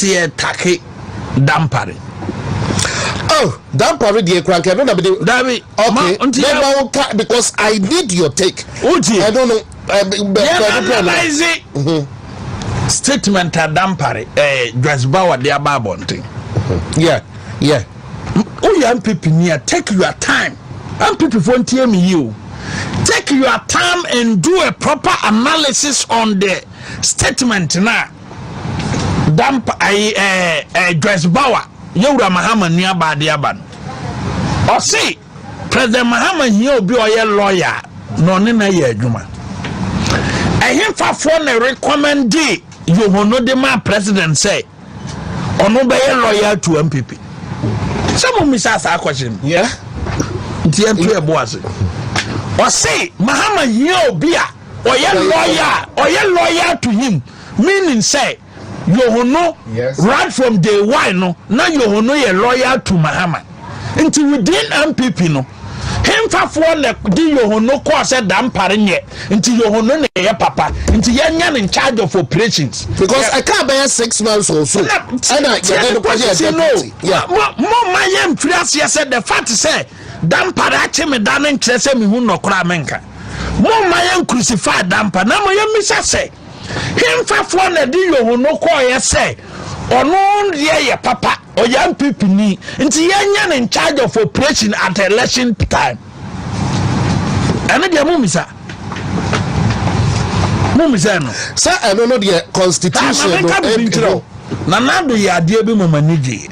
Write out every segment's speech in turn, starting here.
here take Dampare. Oh, Dampare the crank. I don't know. David, okay. Because I need your take. I don't know. Statement at Dampare. Dress Bauer the Ababonting. Yeah. Oh, young people near. Take your time. And people won't hear me. You take your time and do a proper analysis on the statement now. Dress Bauer. Yowra Mahama nearby the Aban. Or say, President Mahama here be a lawyer, no nina ye juma. I him for a recommend you will know the man president say, or no be a lawyer to NPP. Some of me ask a question. Yeah. The MP was it. Or say, Mahama here be a lawyer to him, meaning say, you know, right from day one, no, now you know you're loyal to Mahama. Until within NPP, no, him for one that you know, course at Dampare yet, until you know, papa, until you're in charge of operations. Because I can't bear 6 months or so. Yeah, more my young friends, yes, said the fact to say, Dampare, me down and Chessem, who no cramenka. More my young crucified Dampare, now my young Missa say. Him for one that you no call say, or no, yeah, papa, or young people need, until young in charge of operation at election time. And again, Mumisa. Sir, I don't know the constitution. Nanado ya dear be Mamaniji.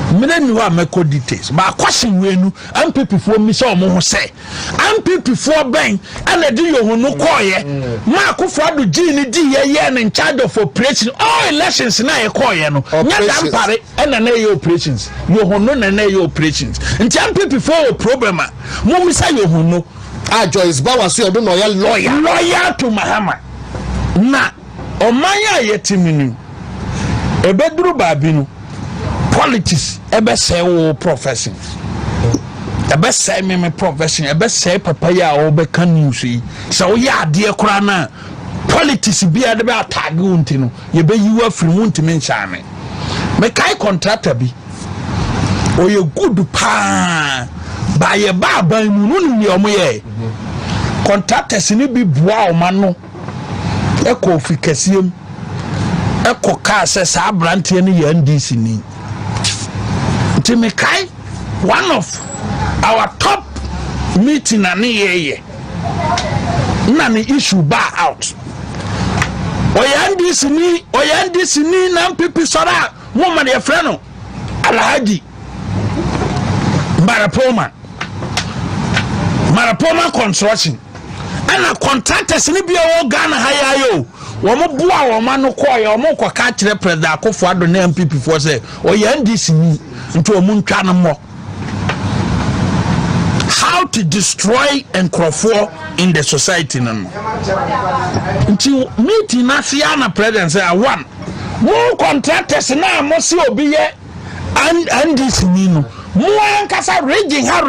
Many wa meko details, but question we nu NPP for me so mo say NPP for bank and the you no call ye ma ko for do G ni di ye in charge of operation all elections na ye call ye no nya Dampare and na ye operations you no na ye operations nti NPP for problem mo mi say you no Joyce Bawa so you do no lawyer to Mahama na o manya ye timinu ebeduru baabinu politics ebe say wo professions ebe say me profession ebe say papa ya wo be kan news yi so ya ade kura na politics bia de be attack unti no ye be yiwa afiri unti me nchane me kai contractor bi o ye good pa ba ye ba ban mu no ni omo ye contractors ni bi bua o ma no e ko fi kasiem e ko ka se sa brante ni ya NDC ni Timikai, one of our top meeting and nani issue bar out. Oyandi sini na pipi sora woman ya freno Alhaji Marapoma construction ana contractors ni bia wo Ghana hayayo wo mo bua wo ma no koy wo mo kwa ka kire president Akufo Addo na NPP for say oyandi sini nti o muntwa no mo how to destroy and crofo in the society no nti meeting na sia na president say one mo contractors na mo si obi ye and this no mo ankasa raging ha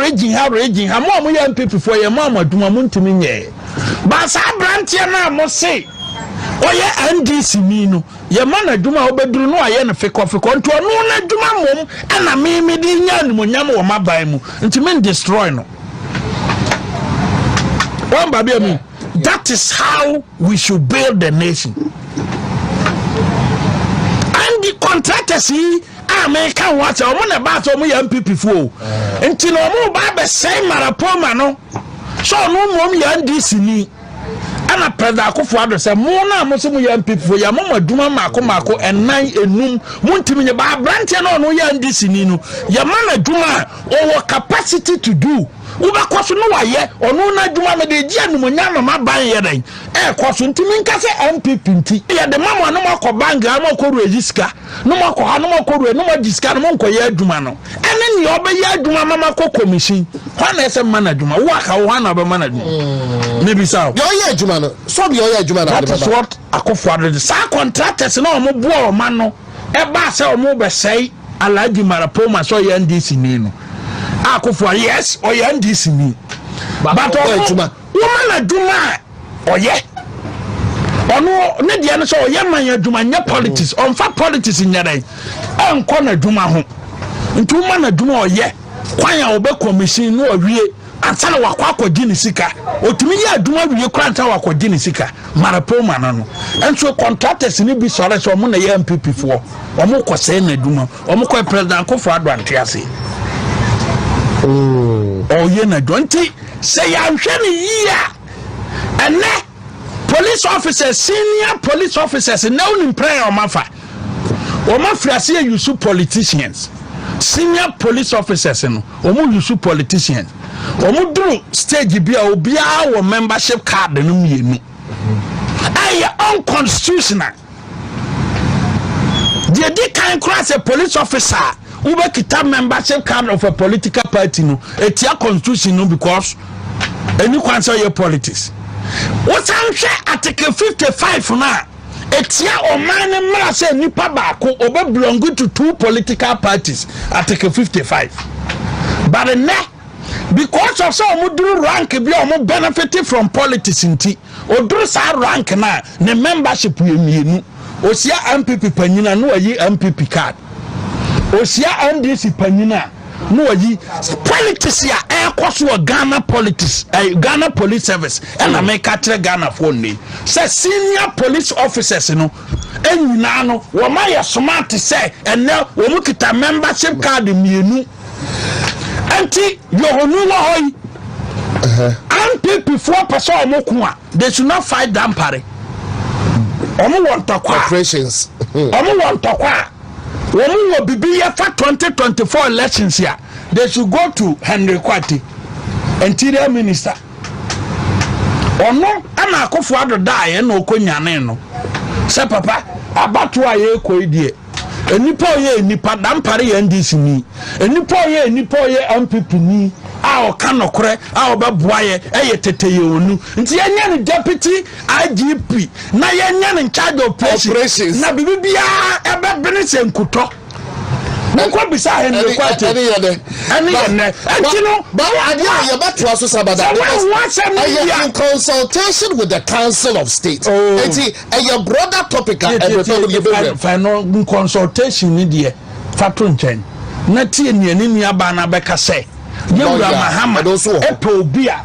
mo ye NPP for ye mo amaduma mo ntimi nye ba sa brantia na mo say oye NDC ni no ye mana duma obeduru no aye no feko nto no na duma mom ana me di nya no nyam wo maban mu nti men destroy no one baby me that is how we should build the nation and the contractors American water omo na ba so omo ya NPP fo nti no omo ba be say Marapoma no so no mom ya NDC ni ana president Akufo Addo say mo na mo so mo ya NPP fo ya mo maduma mako enan enum mo ntimi nye ba branch na no ya NDC ni no ya mana duma o capacity to do uba kwaso no waye ono na duma me de gia no nya no maban ye dan kwaso ntimi nka se NPP nti ya de mama no makọ banga no makọ register no makọ ha no makọ no register no makọ ye aduma no ene ni obe ye aduma mama makọ commission kwa na ese mana aduma wo aka wo na obe mana aduma me bi sa yo ye aduma no so bi yo ye aduma na that is what Akufo Addo sa contractors na omo bo o ma no e ba se omo be sei Alhaji Marapoma so ye NDC ni no Akufo yes o ye NDC ni but woman aduma oye ono ne de no so oyema ya adwuma nya politics on fa politics nyere enko na adwuma ho ntuma na adwuma oye kwan a obe commission no owie ansana wakwa gini sika otumi ya adwuma wie kwanta wakwa gini sika marapoma no enso contractors ni bi sore so mo na ya NPP fo omo kwose na adwuma omo kwa president Akufo Addo antiase oye na donti say ya hwe ni yia ene police officers senior police officers now in prayer o mafa frase ya use politicians senior police officers no omo use politicians omo do stage bia obia wo membership card no mienu aye unconstitutional the kind class a police officer who be kita membership card of a political party no etia constitution no because any kwanso your politics what am article 55 na etia oman mra say nipa baako obe belong to 2 political parties article 55 but now because of some mudru rank bi o mo benefit from politics nti odru sa rank na ne membership yemienu osia NPP panyina no ayi NPP card osia NDC panyina no ayi politics ya ekoso Ghana politics Ghana police service and America tre Ghana for ni say senior police officers no enyina no wo ma ye smart say and now wo mu kita membership card mienu anti yohonu wa hoy NPP 4% omokua they should not fight Dampare omo want operations omo want tokwa omo wo bibi ya for 2024 elections here they should go to Henry Kwati interior minister ono ana Akufo Addo die na okonyane no se papa abatu aye koidie enipa oye enipa Dampare ya NDC ni enipa oye MPP ni a o kanokore a obeboaye eye teteye onu nti yenya ne deputy IGP na yenya ne charge of operations na bibia ebebene senkuto nko bisa Henry Kwati ani yede antino ba adia ya batu aso sabada in consultation with the Council of State enti your brother topic final consultation ni de fato nchen na tie ni ani aba na beka say yewura Mahama epe obia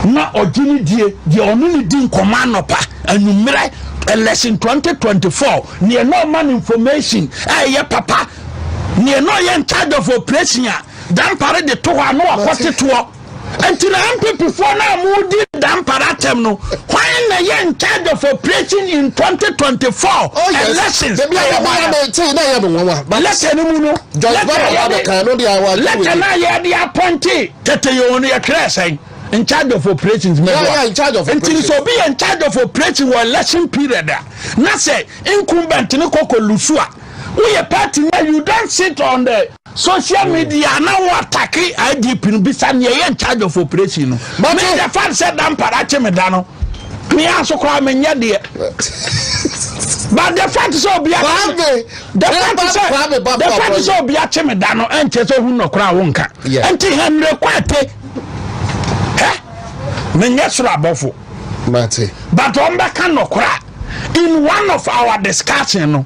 na ogini die onu ni din command pa anumere election 2024 ni no man information ye papa ni no ye in charge of operation Dampare de to ha no akote to until NPP for na mudi Dampare tem no when na ye in charge of operation in 2024 elections let na ye dey appointee tete yo no ye kresen in charge of operations in charge of until so be in charge of operation for election period na say incumbent ni kokolusu we a party now you don't sit on the social media now attack IGP no bisa na ye in charge of operation no but the fact said Dampare achemeda no me aso kwa menye de but the fact so be the fact so be achemeda no enche so hu no kra wo nka enti Henry Kwate menye sura abofo mate but on back no kra in one of our discussion no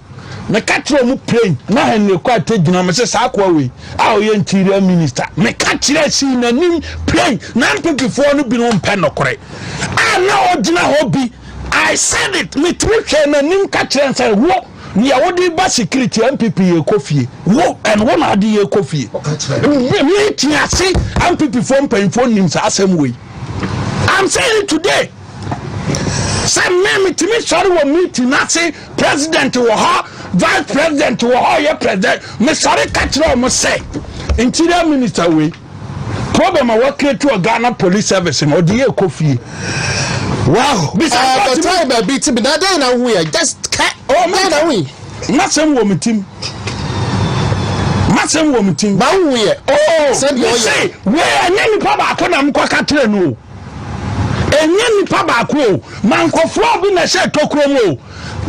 me katro mu plane na Henry Kwate gina me se sa kwa we a o ye interior minister me katire si na nim plane na MPP4 no bi no mpe no kore a na o gina ho bi I said it me trihwe na nim katire say wo ni ya wodi ba security MPP ye kofie wo and wo na ade ye kofie me tiase MPP4 mpenfo nim sa asem we I'm saying it today. Some men to me sorry we meeting na say president wo ha vice president wo ha ye president me sorry catch no say interior minister we problem we create to Ghana police service no dey ekofie wow the time I beat me na dey na we just man na we na sem wo meeting masem wo meeting ba we send you say we anyani pa ba ko na mko katre no enye nipa baako mankofo bi na she tokro mo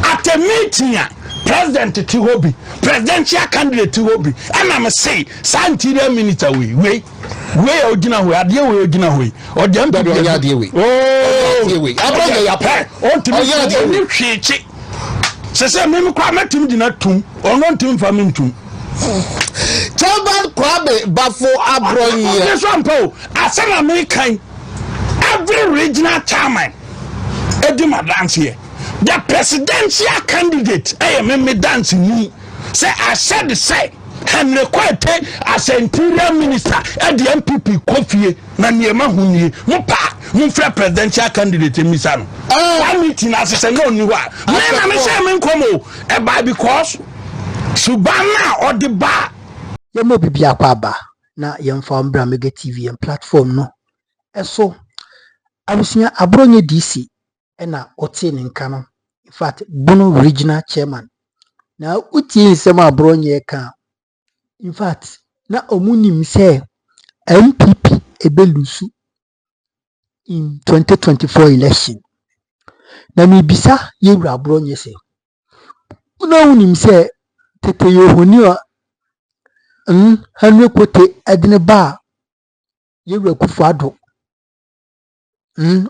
at a meeting president ti hobi presidential candidate ti hobi and I'm say sanitary minister we ogina we ade we ogina we o dem be ade we Abronye ya pa o ti ni hwechi se me kwa matum dina tum ono ntum fa me ntum Chairman Kwabe Bafo Abronye yes ampo asana me kan every regional chairman edima dance here the presidential candidate me dance ni say I said say Henry Kwete as interior minister at the NPP Kofie na niema hunie mo pa mo frɛ presidential candidate misano I meeting as say no ni wa me say me nkomo e ba because subana or the bar ye mo bibia kwa ba na yemfa mbra mega TV and platform no eso abusia Abronye DC ena ote ne nka no in fact Bono regional chairman na utie nsem Abronye ka in fact na omunim say NPP ebelusu in 2024 election na mibisa yewura Abronye say una unim say tete yohoni a Henry Kote adine ba yewura Kufuado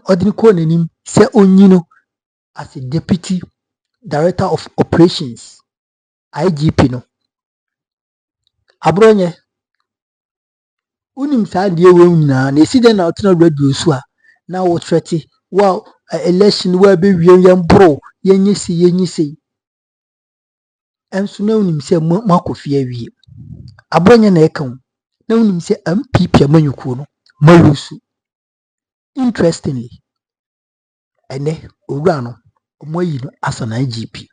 odini ko nanim say onyino as a deputy director of operations IGP no Abronye unim sa de we nyina na esi de na otena radio so a na wo trete wow election wa be wie yam bro yenyisi enso na unim se makofie wie Abronye na ekan na unim se MPP amanyuku no malusu interestingly ene owura no omoyi no asana IGP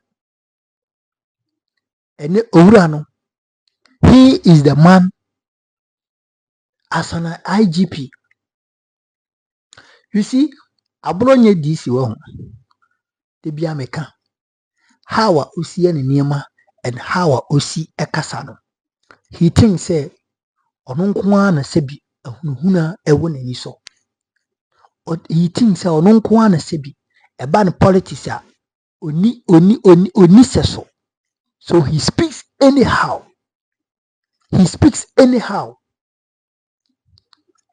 ene owura no he is the man asana IGP. You see Abronye DC wo de bia meka how a osi ene niema and how a osi ekasa no he thinks say ono nko na sebi ahunhuna ewo nani so he thinks say ono nko na sebi eba no politics a oni seso so he speaks anyhow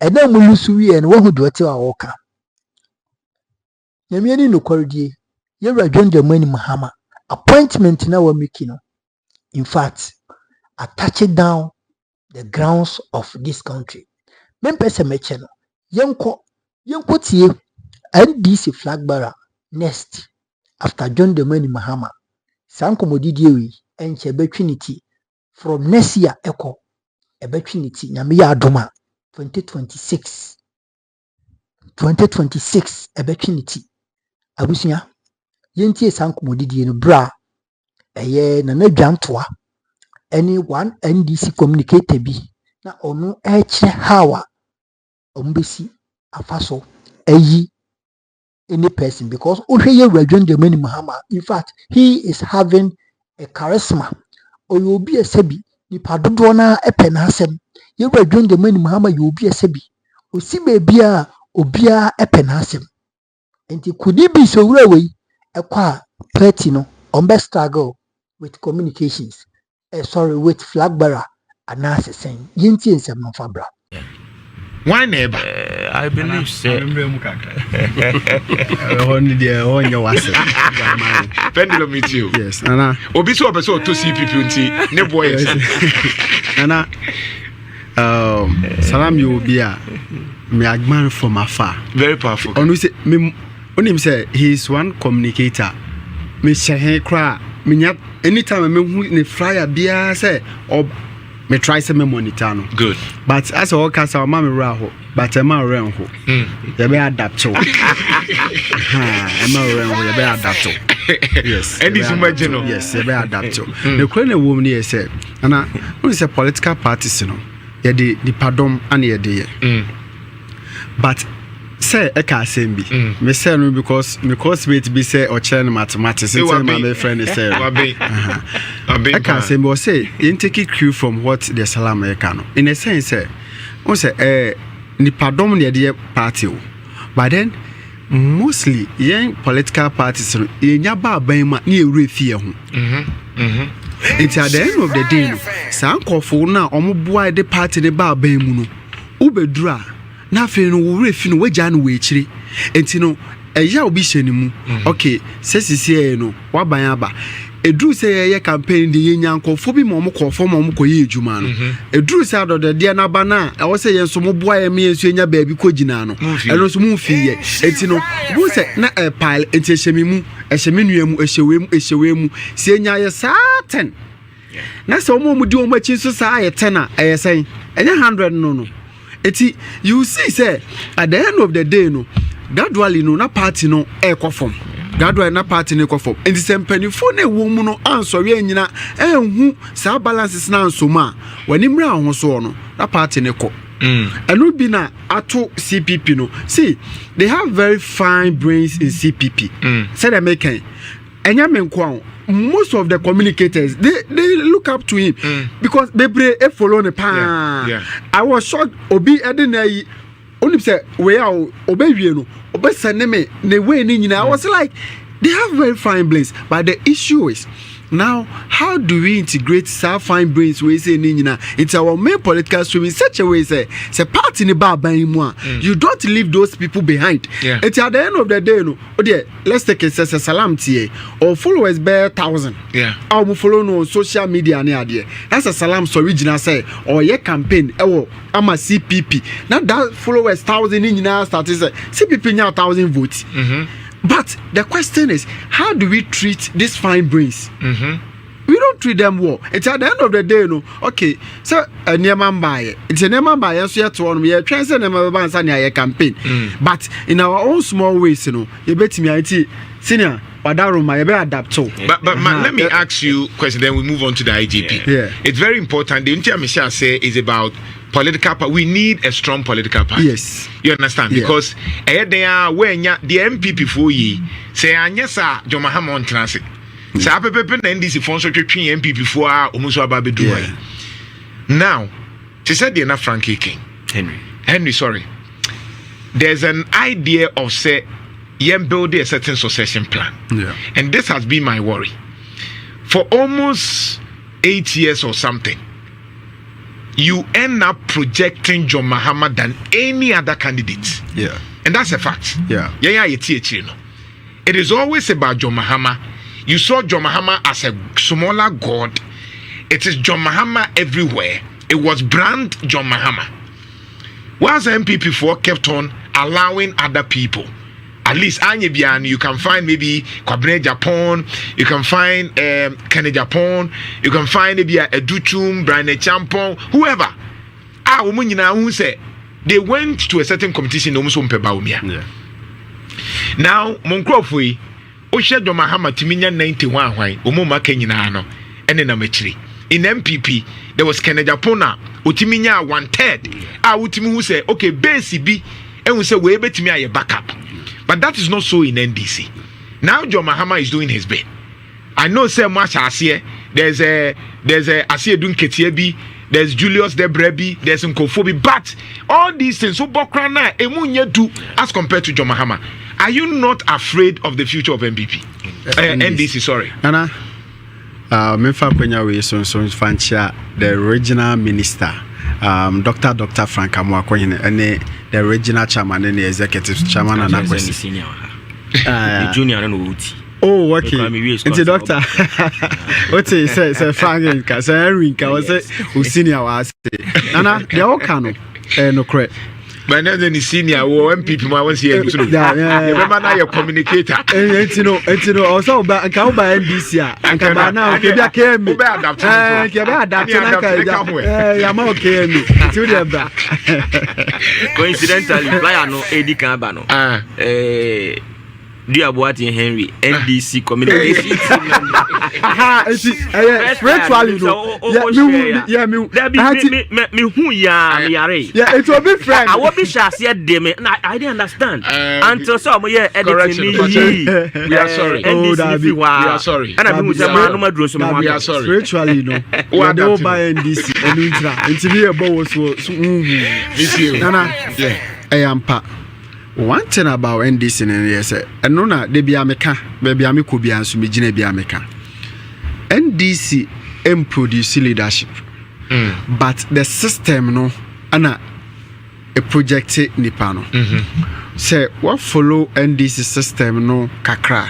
ena mulusu wi en wo hu do te wa woka nyamiani no kwaridie yewra dwonde mani mahama appointment na wa miki no in fact attach down the grounds of this country mempese meche no yenko tie NDC flag bearer next after John the mani mahama sankomodidie wi enche betwinity from next year eko ebetwinity nyame ya adoma 2026 ebetwinity abusia yentie sankomodidie no bra eye na nadwantoa any one NDC communicator bi na onu eche hawa ombesi afaso eyi any person because ohwe Radwan Germany Mahama in fact he is having a charisma oyobi esebi nipa dodo na epena asem ye Radwan Germany Mahama yobi esebi osi bebia obia epena asem enti kudi bi so wura we ekwa party no ombe struggle with communications with flag bearer anase sen yenti ensem no fabra why never I believe so. Only there on your wase. Pendulum meet you. Yes, Nana. Obi so person to see people nti ne boy. Nana. Salam you be a me admire from afar. Very powerful. Onu say me onim say he is one communicator. Me shehe kra me nya anytime me hu ne flyer bia say me try say me monitor no. Good. But as all cast our mammy raho, but a man ran ho. They be adapt to. Ha, a man ran ho, they be adapt to. Yes. And this imagine. Yes, they be adapt to. The Korean woman here said, and I say political parties, you know, yeah, the pardon and the but say I can't say me. Me say no because me to be say or chain mathematics. It's my friend is say. I can't say but say you take it cue from what the Salam Americano. In a sense, say, on say ni pardon near the party, but then mostly young political parties in your bar by my near refear. It's at the end of the day no sankofo na omoboa de party ne ba ban mu no ubedura na afi no wo refi no wagya no we chire enti no eya obi hyenimu okay sesisi no waban aba eduru say ye campaign de yenya nkofo bi mo kofo mo koye ejuma no eduru say adode de na ba na e wo say ye so mo boa ye me ensu enya baabi ko gina no eno so mo fi ye enti no bu say na pile enti ehyemimu ehyemenu ehyewe mu si enya ye certain na so mo di o machi so sa ye 10 a ye sen enya 100 no eti you see say at the end of the day no gradually no na party no ekofom gradually na party no ekofom enti sempanifo na ewo mu no ansori anyina enhu sa balances na ansoma wani mra ho so no na party ne ko enu bi na ato CPP no see they have very fine brains in CPP said American enya menko most of the communicators they look up to him because they pray a follow the pan. I was shocked obi edena only say we are obewie no obesane me ne way ni nyina. I was like they have very fine brains but the issue is now how do we integrate our fine brains we say ni nyina into our main political stream in such a way say party ni ba ban mu a you don't leave those people behind. It's at the end of the day no let's take it as a salam tie or followers bear 1,000 our follow no social media ni ade that's a salam so original say or your campaign ewo ama CPP now that followers 1,000 ni nyina start say CPP nya 1,000 votes. But the question is, how do we treat these fine brains? We don't treat them well. It's at the end of the day, no. Okay, so a nearman buyer. It's a nearman buyer. So you have to one. We are trying to never campaign. But in our own small ways, you know, you bet me IT senior. But let me ask you a question. Then we move on to the IGP. It's very important. The entire Michelle say is about political party. We need a strong political party. Yes, you understand because they are when the NPP for ye say anyesa John Mahama on transit. Say apepepe na NDC fonso twetwe NPP for omuso ababedu. Now, she said they're not Frankie King. Henry, sorry. There's an idea of say build a certain succession plan. And this has been my worry. For almost 8 years or something, you end up projecting John Mahama than any other candidate. And that's a fact. It is always about John Mahama. You saw John Mahama as a smaller god. It is John Mahama everywhere. It was brand John Mahama. Whilst MPP4 kept on allowing other people, at least Anyebian, you can find maybe Kwabene Japan, you can find Kene Japan, you can find maybe a Duchum, Brian Champon, whoever. Who say they went to a certain competition almost on Pebaumia. Now, Moncrofui, Osha Mahama Timinia 91, Umuma Kenyano, and then Ametri. In MPP, there was Kene Japona, Utiminia 1/3. Utimi who say, okay, base B, and we say, we bet me a backup. But that is not so in NDC. Now John Mahama is doing his bit. I know so much Asia. There's a Asia Dunketiebi, there's Julius Debrebi, there's Nkofobi, but all these things so Bokrana Emunye do as compared to John Mahama. Are you not afraid of the future of NPP? NDC, sorry. Anna, Mefa Kwenya we so Fancha, the original minister. Dr. Frank Amwakoyine and the original chairman and the executive chairman and the junior and oh, okay. It's a doctor. What say Frank and Rinka was a senior was Anna, they all can no correct. But then the senior or MPP was here. Remember now your communicator. And you know, also about NDC and now came coincidentally, Flyer no Eddie Cambano. Dear Boati Henry, NDC communication. Virtually, yeah, it will be friend. I will be shy, I didn't understand. Until some year editing we are sorry. We are sorry. And I'm with a man, we are sorry. Virtually, no. What do buy NDC and Ultra? It's here, boss. I am pa. One thing about NDC and yes, and no, they be America, baby, I could be answered, me, Jine be America. NDC produce leadership. But the system no ana a project nipa no. Say what follow NDC system no kakra.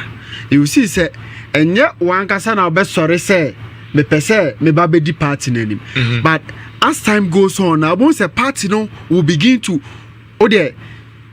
You see say enye wan kasa na obe sorry say me pese me ba be di party nanim. But as time goes on, now once a party no will begin to ode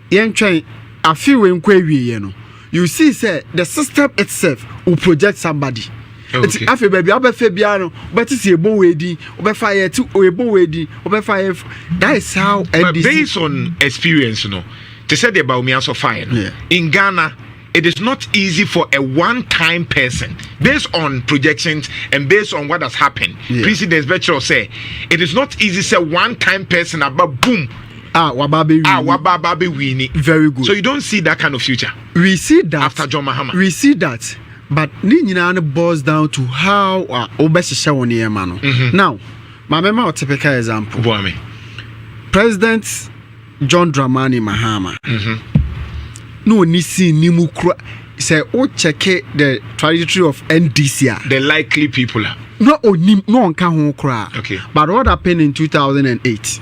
yen try afi we nkwa wie no. You see say the system itself will project somebody. It's afi baby obefe bia no but it's ebo wedi obefa ye ti ebo wedi obefa ye. That is how NDC based on experience no. They said about me also fine. Yeah. In Ghana, it is not easy for a one-time person, based on projections and based on what has happened. Yeah. President Betcher say it is not easy to say one-time person about boom. Wababe winning. Very good. So you don't see that kind of future. We see that after John Mahama. We see that, but Ninyana boils down to how Obesha on the mano. Now, my mema typical example. President John Dramani Mahama. No nisi nimukra say o check the trajectory of NDC. The likely people. No no nka ho kra. Okay. But what happened in 2008?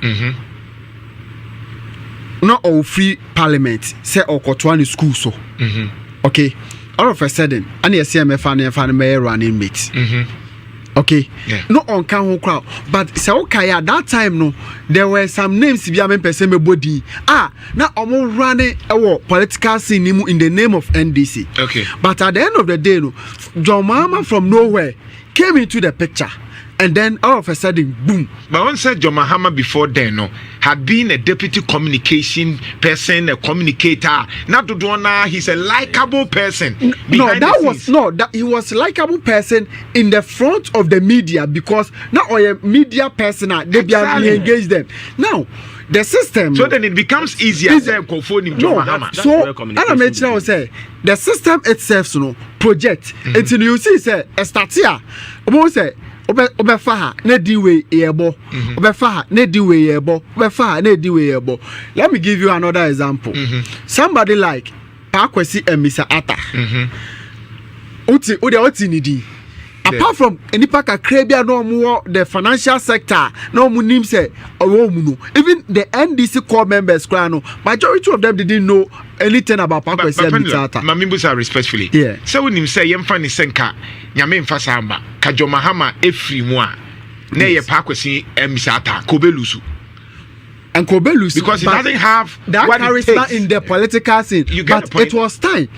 No all free parliament say okotwa ni school so. Okay. All of a sudden, and the CMF and mayor running mates. Okay, yeah. No on can crowd, but so okay at that time no, there were some names to be a person body. Now I'm running a political scene in the name of NDC. Okay, but at the end of the day, no, John Mahama from nowhere came into the picture. And then all of a sudden, boom. But one said John Mahama before then, no, had been a deputy communication person, a communicator. Not to do now, he's a likable person. He was a likable person in the front of the media because now a media person, they engage them. Now, the system. So then it becomes easier to call him John Mahama. So, I mentioned I say the system itself, project. Until you see, say, a start here. Say, obefaha na diwe yebo obefaha na diwe yebo obefaha na diwe yebo. Let me give you another example. Somebody like Pakwesi and Mr. Atta. Oti nidi. Apart from enipa kakrebia no more the financial sector no mu nim say even the NDC core members no majority of them didn't know anything about Pakwesi and Mr. Atta. Mamimbusa respectfully. Yeah. So when him say yemfa ni senka nyame mfa samba ka John Mahama efri mu a na ye Pakwesi and Mr. Atta kobelusu. And kobelusu because he doesn't have that charisma in the political scene. But it was time.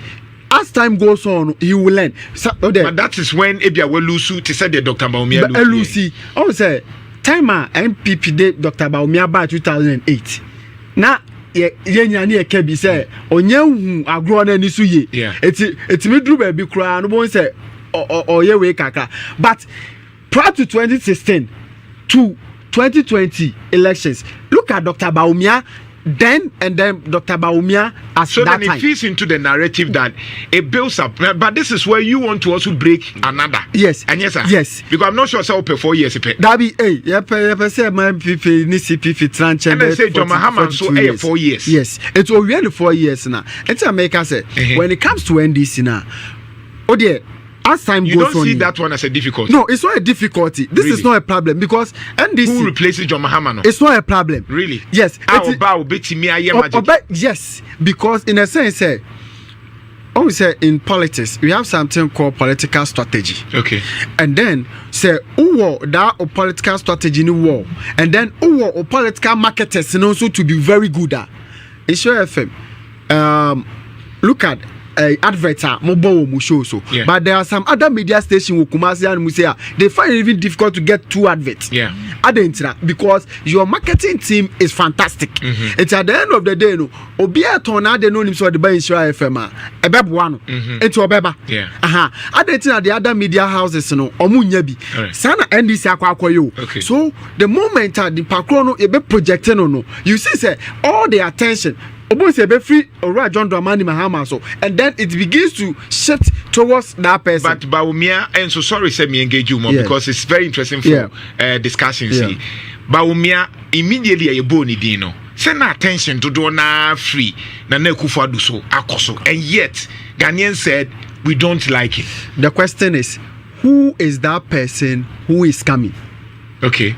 As time goes on, he will learn. So, but that is when Ebia will lose to say the Dr. Baumia Lucy. I say, time NPP did Dr. Baumia by 2008. Now, ye kebi say, onye agro na nisu ye. It's me do baby cry, no one say, or ye we kaka. But prior to 2016 to 2020 elections, look at Dr. Baumia. Then Dr. Baumia as so that then time. It fits into the narrative that it builds up. But this is where you want to also break another. Yes. And yes, sir. Yes. Because I'm not sure so for 4 years. That be say my people ni CPP tranche. And I say John Mahama so 4 years. Yes. It's already 4 years now. It's America say when it comes to NDC now. Oh dear. As time you goes don't on, see that one as a difficulty. No, it's not a difficulty. This is not a problem because NDC. Who replaces John Mahama? No? It's not a problem. Really? Yes. Yes, because in a sense, we say in politics we have something called political strategy. Okay. And then say that political strategy in the war, and then political marketers and also to be very good at. It's your FM. Look at. Adverts mobile show so but there are some other media stations Kumasi and Musea they find it even difficult to get 2 adverts because your marketing team is fantastic. It's at the end of the day no obia tona de no nim so the buy insure FM ebeboa no into obeba the other media houses no omunya bi sana NDC akwakoyo. So the moment the pakro no e be projecting no you see say all the attention free or John Dramani Mahama so and then it begins to shift towards that person. But Baumia, and so sorry say me engage you more because it's very interesting for discussion. See, Baumia immediately a boni dino. Send attention to do na free na kufa do so akoso and yet Ghanaians said we don't like it. The question is who is that person who is coming? Okay.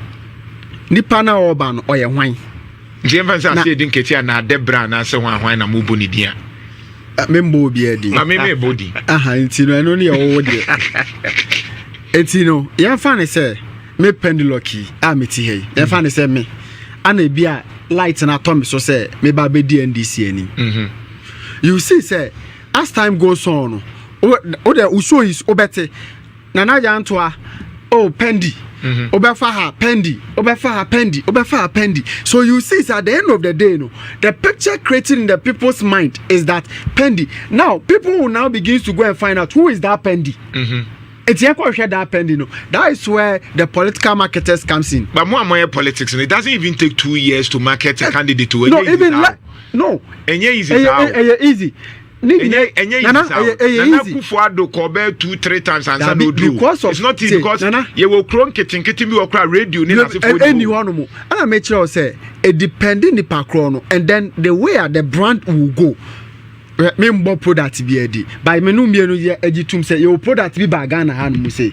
Nipa na oba no oye hwan. Jemfa say say din ketia na Debra na say hwan na mubu ni dia. Membo bi edi. Na me body. Aha, nti no eno ne wo de. Enti no, ye fa ne say me penduloki a meti hey. Ye fa ne say me ana bia light na to me so say me ba be di NDC ani. You see say as time goes on, o de uso is obete na na ja ntoa oh pendi obefa ha pendi so you see at the end of the day no the picture created in the people's mind is that pendi. Now people will now begin to go and find out who is that pendi. It's here that pendi no. That is where the political marketers comes in. But more politics, and it doesn't even take 2 years to market a candidate to no even like no easy. Nana Kufuado Kobe 2-3 times and no do. It's not easy because you will clone kitchen be okra radio anyone more. And I make sure say it depending the pakrono and then the way the brand will go. Me mbo product be edi. By menu mienu ye ejitum say your product be by Ghana hand say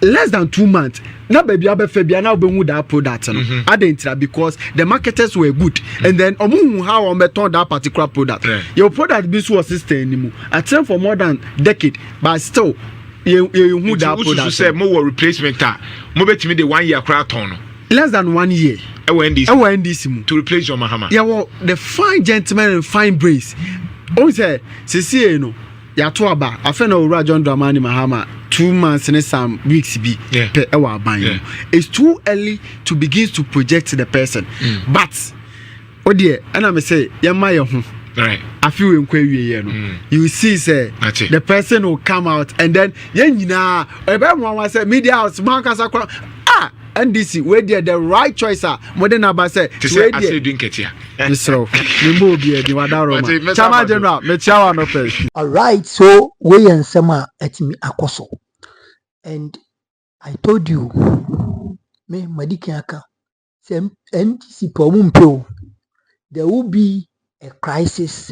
less than 2 months. Na baby abefe bia na obenwu that product no. Adentra because the marketers were good and then omu how on turn that particular product. Your product be so system anymore. I train for more than decade but still you who that product. Say more replacement mo betimi the 1 year cra turn. Less than 1 year. NDC to replace your Mahama. Yeah, well, the fine gentleman and fine brace. Oh, say, see, no. Ya to aba afena owura John Dramani Mahama 2 months and some weeks be per ewa ban. It's too early to begin to project the person. But oh dear, and I say yama ho. Right. I feel you see say the person will come out and then nyina everyone say media house man kasa NDC where the right choice are modern aba say where dey doing ketia so nimbo bi e di wadaro ma chama general me chawa no first. All right, so we ensema etimi akoso and I told you me madiki aka say NDC pomumpe there will be a crisis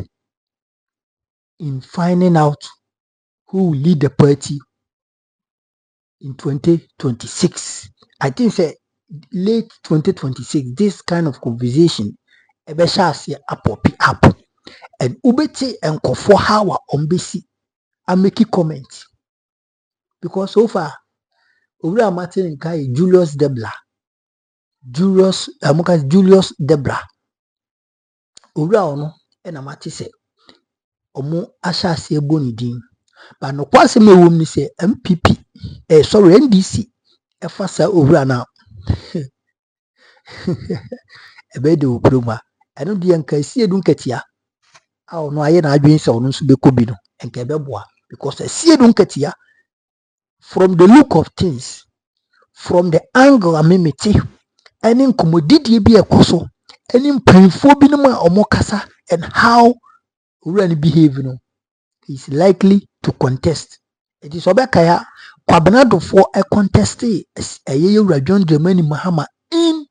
in finding out who will lead the party in 2026. I think say late 2026, this kind of conversation ebeshasi up and ubeti and kofo hawa ombesi and make comment because so far Owura Martin Nkai Julius Debra Owura ono na mati se omo ashasi eboni din but no kwase me wom ni se MPP NDC efasa Owura na ebede oproma eno de nka sie du nkatia a ono aye na adwen se ono nso bekobi no nka beboa because sie du nkatia from the look of things from the angle amemete any nkomodidie bi ekoso any mpanyfo bi no ma omo kasa and how Owura ni behave no is likely to contest. It is obekaya kwabenado for a contest Owura John Dramani Mahama in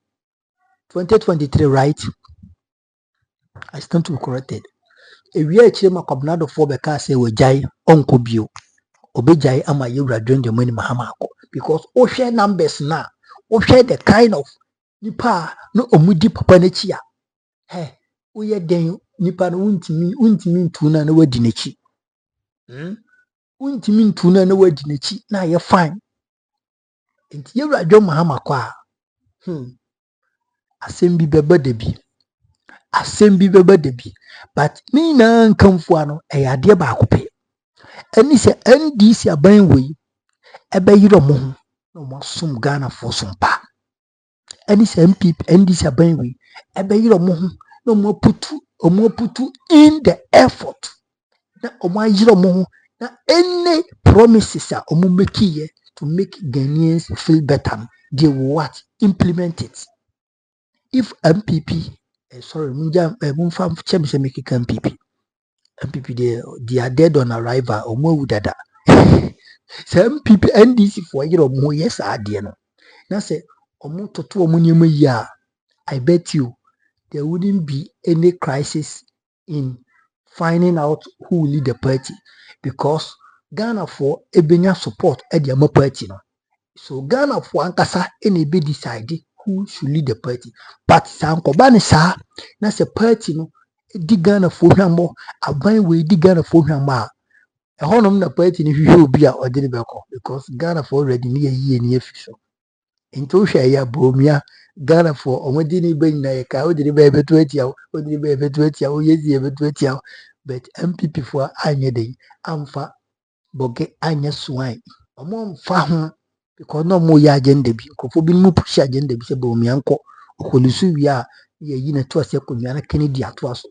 2023, right? I stand to be corrected. A year chima kwabenado for beka say we jai onko bio obejai ama Owura John Dramani Mahama because o share numbers na o share the kind of nipa no omudi papa na chi a o ye den nipa no untimi ntuna na wadi na chi untimi ntuna na wadi na chi na ye fine enti Owura John Mahama kwa asembi beba debi but me na nkamfo ano ade ba akope ani se NDC aban we ebe yiro mo ho no mo sum Ghana for sumpa ani se MPP NDC aban we ebe yiro mo ho no mo putu in the effort na omo yiro mo ho na any promises a omo make here to make Ghanaians feel better they will what implement it. If MPP mumfa chemse make MPP they are dead on arrival omo wudada say MPP NDC for yiro mo yes ade no na say omo toto omo nyema yi a I bet you there wouldn't be any crisis in finding out who will lead the party because Ghana for ebenya support at the party no. So Ghana for ankasa any be decide who should lead the party. But Sankoba ni sa na se party no di Ghana for hwambo aban we di Ghana for hwambo a honom na party ni hwehwe obi a ode ne beko because Ghana for already ni yie ni afiso. Nto hwe ya bromia Ghana for omodi ni be nyina ye ka ode ne be beto atia ode ne be beto atia o yezi beto atia but MPP for anye dey amfa boge anye swine omo mfa ho because no mo ya agenda bi nkofo bi mu push agenda bi se bromia nko okolusu wi a ye yi na to ase konwa na Kennedy ato aso.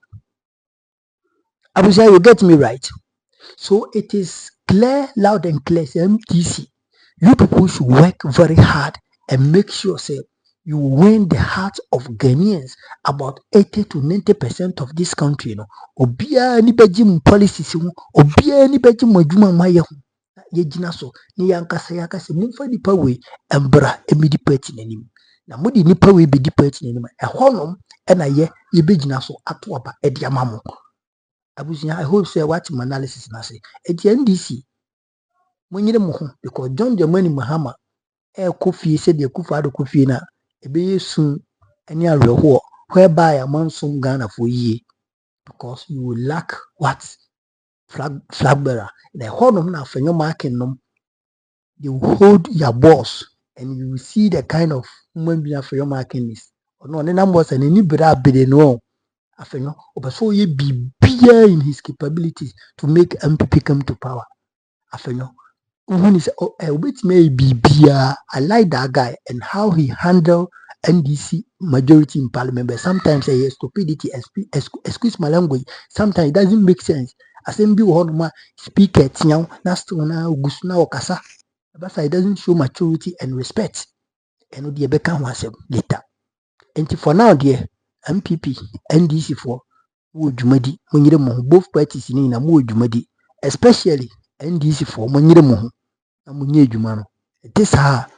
Abuja, you get me right? So it is clear, loud and clear, MTC. You people should work very hard and make sure say you win the hearts of Ghanaians. About 80 to 90% of this country, you know. Obia ni beji policies, obia ni beji majuma maya. Ye jina so ni yankasa yakase mumfa nipa we embra emidi party nanim. Na mudi nipa we be di party nanim. Honom ena ye bejina so ato aba edi amamo. Abusia, I hope say what my analysis na say. Eti NDC monyere mo ho because John Dramani Mahama kofi said the kufa do kofi na ebe soon any areho whereby a monsoon Ghana for ye because you will lack what flag bearer. The honor na for your marking them, they will hold your boss and you will see the kind of woman be for your marking is. Or no, the numbers and any better be no. Afenyo, obaso ye be in his capabilities to make MPP come to power. Afenyo, when he say, which may be I like that guy and how he handle NDC majority in parliament. But sometimes he has stupidity. Excuse my language. Sometimes it doesn't make sense. Assembly one speaker tiang nastona gusuna okasa. But it doesn't show maturity and respect. And the become was later. And for now, dear MPP, NDC for Wujumadi, Munire Mohu, both parties in a Wujumadi, especially NDC for Munire Mohu, and Munye Jumano. This hard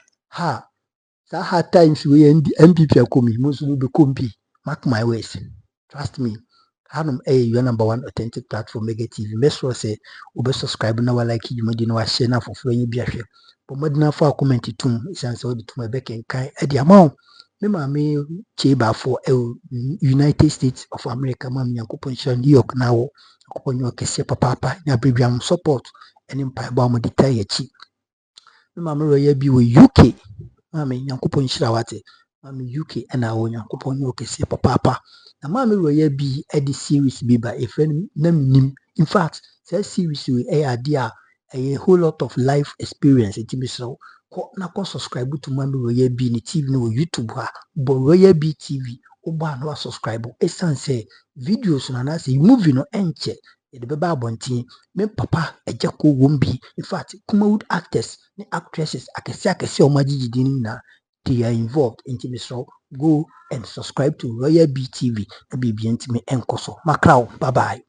times we MPP are coming, most will be compi. Mark my words. Trust me. Hanum your number one authentic platform, Mega TV. Mesro say, Ube subscribe now, like you, Medino, share now for free, be a share. But Medina for comment to since all the to my back and kind at the amount. Me cheba for United States of America, Mammy, and Coupon New York now, Coupon York, Papa, Nabriam support, and Empire Bomb detire cheap. Mamma Roya be with UK, Mammy, Yankupon Shrawate, Mammy UK, and our Yankupon York, Papa. And Mammy Roya be at the series be by a friend named Nim. In fact, that series will air dear a whole lot of life experience. It be so. Na subscribe to Mami Royal B ni TV no YouTube ha but Royal B TV oba no subscribe esan say videos na say movie no enche e de beba abontin me papa ejako wombi in fact Kumawood actors ni actresses akese o magigidi ni na they are involved in TV so go and subscribe to Royal B TV na bibi ntimi enkoso makrao bye bye.